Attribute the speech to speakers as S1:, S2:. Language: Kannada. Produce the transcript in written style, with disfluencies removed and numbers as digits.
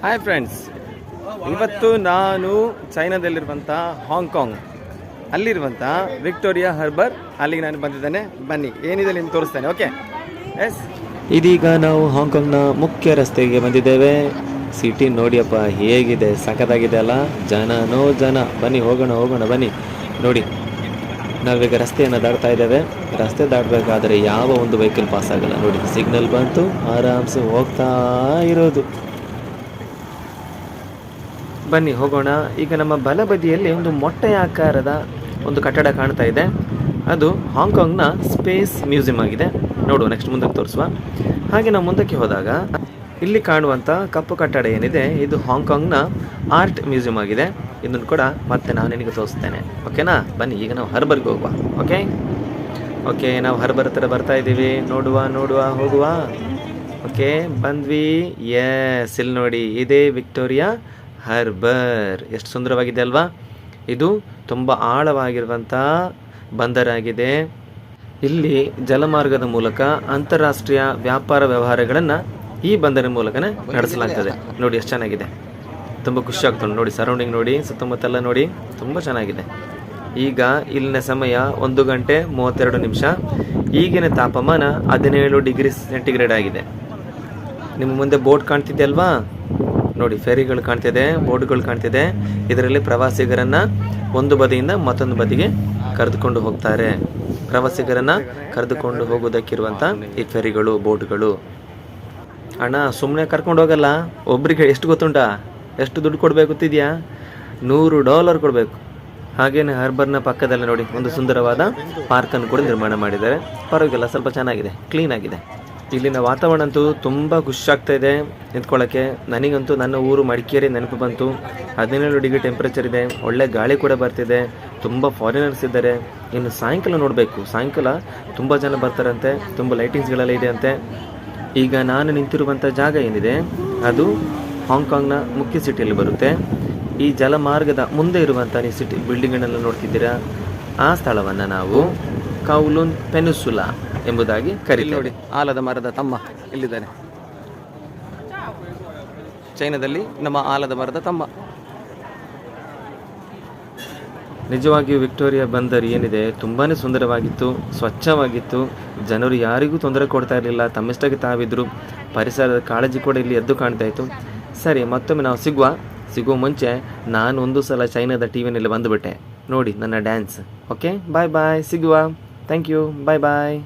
S1: ಹಾಯ್ ಫ್ರೆಂಡ್ಸ್, ಇವತ್ತು ನಾನು ಚೈನಾದಲ್ಲಿರುವಂಥ ಹಾಂಗ್ಕಾಂಗ್ ಅಲ್ಲಿರುವಂಥ ವಿಕ್ಟೋರಿಯಾ ಹಾರ್ಬರ್ ಅಲ್ಲಿಗೆ ನಾನು ಬಂದಿದ್ದೇನೆ. ಬನ್ನಿ, ಏನಿದೆ ನಿಮ್ಗೆ ತೋರಿಸ್ತೇನೆ. Okay, yes. ಇದೀಗ ನಾವು ಹಾಂಗ್ಕಾಂಗ್ನ ಮುಖ್ಯ ರಸ್ತೆಗೆ ಬಂದಿದ್ದೇವೆ. ಸಿಟಿ ನೋಡಿಯಪ್ಪ ಹೇಗಿದೆ, ಸಖತ್ತಾಗಿದೆ ಅಲ್ಲ. ಜನನೋ ಜನ. ಬನ್ನಿ ಹೋಗೋಣ ಬನ್ನಿ. ನೋಡಿ, ನಾವೀಗ ರಸ್ತೆಯನ್ನು ದಾಟ್ತಾ ಇದ್ದೇವೆ. ರಸ್ತೆ ದಾಟಬೇಕಾದ್ರೆ ಯಾವ ಒಂದು ವೆಹಿಕಲ್ ಪಾಸ್ ಆಗಲ್ಲ. ನೋಡಿ, ಸಿಗ್ನಲ್ ಬಂತು, ಆರಾಮ್ಸೆ ಹೋಗ್ತಾ ಇರೋದು. ಬನ್ನಿ ಹೋಗೋಣ. ಈಗ ನಮ್ಮ ಬಲಬದಿಯಲ್ಲಿ ಒಂದು ಮೊಟ್ಟೆ ಆಕಾರದ ಒಂದು ಕಟ್ಟಡ ಕಾಣ್ತಾ ಇದೆ. ಅದು ಹಾಂಗ್ಕಾಂಗ್ನ ಸ್ಪೇಸ್ ಮ್ಯೂಸಿಯಂ ಆಗಿದೆ. ನೋಡುವ, ನೆಕ್ಸ್ಟ್ ಮುಂದಕ್ಕೆ ತೋರಿಸುವ. ಹಾಗೆ ನಾವು ಮುಂದಕ್ಕೆ ಹೋದಾಗ ಇಲ್ಲಿ ಕಾಣುವಂಥ ಕಪ್ಪು ಕಟ್ಟಡ ಏನಿದೆ, ಇದು ಹಾಂಗ್ಕಾಂಗ್ನ ಆರ್ಟ್ ಮ್ಯೂಸಿಯಂ ಆಗಿದೆ. ಇದನ್ನು ಕೂಡ ಮತ್ತೆ ನಾನು ನಿನಗೆ ತೋರಿಸ್ತೇನೆ. ಓಕೆನಾ? ಬನ್ನಿ, ಈಗ ನಾವು ಹಾರ್ಬರ್ಗೆ ಹೋಗುವ. ಓಕೆ, ನಾವು ಹಾರ್ಬರ್ ಹತ್ರ ಬರ್ತಾ ಇದ್ದೀವಿ. ನೋಡುವ ಹೋಗುವ. ಓಕೆ, ಬಂದ್ವಿ. ಎಸ್, ಇಲ್ಲಿ ನೋಡಿ, ಇದೇ ವಿಕ್ಟೋರಿಯಾ ಹಾರ್ಬರ್. ಎಷ್ಟು ಸುಂದರವಾಗಿದೆ ಅಲ್ವಾ? ಇದು ತುಂಬ ಆಳವಾಗಿರುವಂಥ ಬಂದರಾಗಿದೆ. ಇಲ್ಲಿ ಜಲಮಾರ್ಗದ ಮೂಲಕ ಅಂತಾರಾಷ್ಟ್ರೀಯ ವ್ಯಾಪಾರ ವ್ಯವಹಾರಗಳನ್ನು ಈ ಬಂದರಿನ ಮೂಲಕನೇ ನಡೆಸಲಾಗ್ತದೆ. ನೋಡಿ ಎಷ್ಟು ಚೆನ್ನಾಗಿದೆ, ತುಂಬ ಖುಷಿ ಆಗ್ತದೆ. ನೋಡಿ, ಸರೌಂಡಿಂಗ್ ನೋಡಿ, ಸುತ್ತಮುತ್ತೆಲ್ಲ ನೋಡಿ, ತುಂಬ ಚೆನ್ನಾಗಿದೆ. ಈಗ ಇಲ್ಲಿನ ಸಮಯ 1 ಗಂಟೆ 32 ನಿಮಿಷ. ಈಗಿನ ತಾಪಮಾನ 17 ಡಿಗ್ರಿ ಸೆಂಟಿಗ್ರೇಡ್ ಆಗಿದೆ. ನಿಮ್ಮ ಮುಂದೆ ಬೋಟ್ ಕಾಣ್ತಿದೆ ಅಲ್ವಾ? ನೋಡಿ, ಫೆರಿಗಳು ಕಾಣ್ತಿದೆ, ಬೋಟ್ಗಳು ಕಾಣ್ತಿದೆ. ಇದರಲ್ಲಿ ಪ್ರವಾಸಿಗರನ್ನು ಒಂದು ಬದಿಯಿಂದ ಮತ್ತೊಂದು ಬದಿಗೆ ಕರೆದುಕೊಂಡು ಹೋಗ್ತಾರೆ. ಪ್ರವಾಸಿಗರನ್ನು ಕರೆದುಕೊಂಡು ಹೋಗೋದಕ್ಕಿರುವಂಥ ಈ ಫೆರಿಗಳು, ಬೋಟ್ಗಳು. ಅಣ್ಣ, ಸುಮ್ಮನೆ ಕರ್ಕೊಂಡು ಹೋಗಲ್ಲ. ಒಬ್ರಿಗೆ ಎಷ್ಟು ಗೊತ್ತುಂಟಾ? ಎಷ್ಟು ದುಡ್ಡು ಕೊಡಬೇಕು ಗೊತ್ತಿದೆಯಾ? $100 ಕೊಡಬೇಕು. ಹಾಗೇನೆ ಹಾರ್ಬರ್ನ ಪಕ್ಕದಲ್ಲಿ ನೋಡಿ, ಒಂದು ಸುಂದರವಾದ ಪಾರ್ಕನ್ನು ಕೂಡ ನಿರ್ಮಾಣ ಮಾಡಿದ್ದಾರೆ. ಪರವಾಗಿಲ್ಲ, ಸ್ವಲ್ಪ ಚೆನ್ನಾಗಿದೆ, ಕ್ಲೀನ್ ಆಗಿದೆ. ಇಲ್ಲಿನ ವಾತಾವರಣ ಅಂತೂ ತುಂಬ ಖುಷಿ ಆಗ್ತಾ ಇದೆ ನಿಂತ್ಕೊಳ್ಳೋಕ್ಕೆ. ನನಗಂತೂ ನನ್ನ ಊರು ಮಡಿಕೇರಿ ನೆನಪು ಬಂತು. 17 ಡಿಗ್ರಿ ಟೆಂಪ್ರೇಚರ್ ಇದೆ, ಒಳ್ಳೆ ಗಾಳಿ ಕೂಡ ಬರ್ತಿದೆ. ತುಂಬ ಫಾರಿನರ್ಸ್ ಇದ್ದಾರೆ. ಇನ್ನು ಸಾಯಂಕಾಲ ನೋಡಬೇಕು, ಸಾಯಂಕಾಲ ತುಂಬ ಜನ ಬರ್ತಾರಂತೆ, ತುಂಬ ಲೈಟಿಂಗ್ಸ್ಗಳೆಲ್ಲ ಇದೆ ಅಂತೆ. ಈಗ ನಾನು ನಿಂತಿರುವಂಥ ಜಾಗ ಏನಿದೆ, ಅದು ಹಾಂಗ್ಕಾಂಗ್ನ ಮುಖ್ಯ ಸಿಟಿಯಲ್ಲಿ ಬರುತ್ತೆ. ಈ ಜಲಮಾರ್ಗದ ಮುಂದೆ ಇರುವಂಥ ನೀವು ಸಿಟಿ ಬಿಲ್ಡಿಂಗ್ಗಳನ್ನೆಲ್ಲ ನೋಡ್ತಿದ್ದೀರಾ, ಆ ಸ್ಥಳವನ್ನು ನಾವು ಕೌಲೂನ್ ಪೆನಿನ್ಸುಲಾ ಎಂಬುದಾಗಿ ಕರೀತೀವಿ. ನೋಡಿ, ಆಲದ ಮರದ ತಮ್ಮ ಇಲ್ಲಿದ್ದಾನೆ. ಚೈನಾದಲ್ಲಿ ನಮ್ಮ ಆಲದ ಮರದ ತಮ್ಮ. ನಿಜವಾಗಿಯೂ ವಿಕ್ಟೋರಿಯಾ ಬಂದರ್ ಏನಿದೆ, ತುಂಬಾ ಸುಂದರವಾಗಿತ್ತು, ಸ್ವಚ್ಛವಾಗಿತ್ತು. ಜನರು ಯಾರಿಗೂ ತೊಂದರೆ ಕೊಡ್ತಾ ಇರಲಿಲ್ಲ, ತಮ್ಮಿಷ್ಟಕ್ಕೆ ತಾವಿದ್ರು. ಪರಿಸರದ ಕಾಳಜಿ ಕೂಡ ಇಲ್ಲಿ ಎದ್ದು ಕಾಣ್ತಾ ಇತ್ತು. ಸರಿ, ಮತ್ತೊಮ್ಮೆ ನಾವು ಸಿಗುವ ಮುಂಚೆ ನಾನು ಒಂದು ಸಲ ಚೈನಾದ ಟಿವಿನಲ್ಲಿ ಬಂದುಬಿಟ್ಟೆ. ನೋಡಿ ನನ್ನ ಡ್ಯಾನ್ಸ್. ಓಕೆ, ಬಾಯ್, ಸಿಗುವ. Thank you, bye.